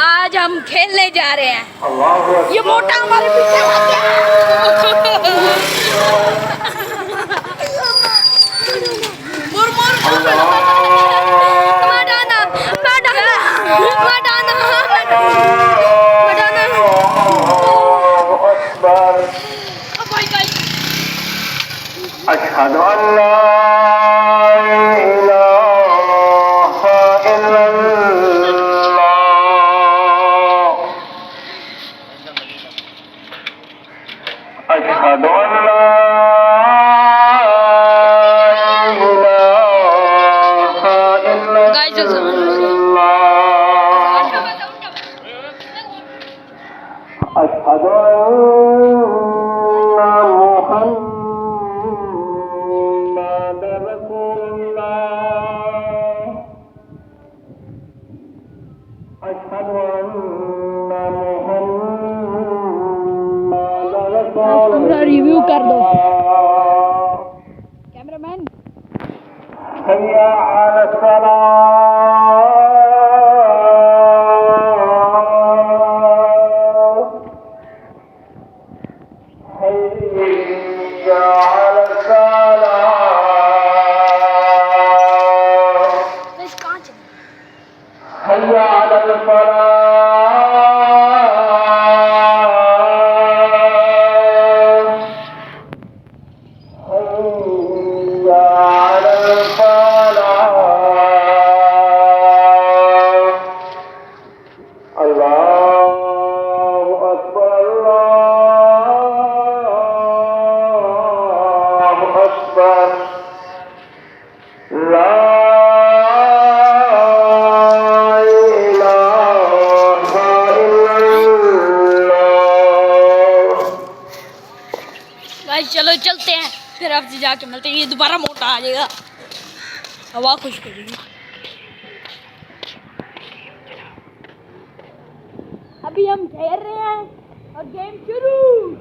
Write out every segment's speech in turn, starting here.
आज हम खेलने जा रहे हैं। ये मोटा हमारे पीछे लग गया। अशहदु अल्ला इलाहा इल्लल्लाह अशहदु अल्ला इलाहा इल्लल्लाह अशहदु अन्ना मुहम्मदर रसूलुल्लाह अशहदु अन्ना मुहम्मदर रसूलुल्लाह पूरा रिव्यू कर दो कैमरामैन। हय्या अला सलाह हय्या अला सलाह हय्या अला चलो चलते हैं, फिर आपसे जाके मिलते हैं। ये दोबारा मोटा आ जाएगा, हवा खुश करेगी। अभी हम खेल रहे हैं और गेम शुरू।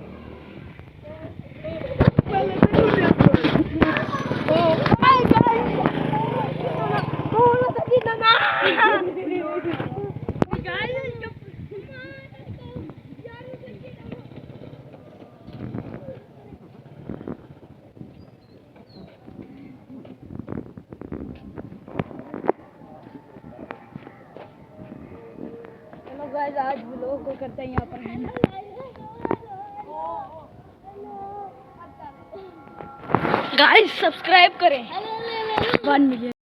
आज व्लॉग को करते हैं यहाँ पर गाइस, सब्सक्राइब करें 1 मिलियन।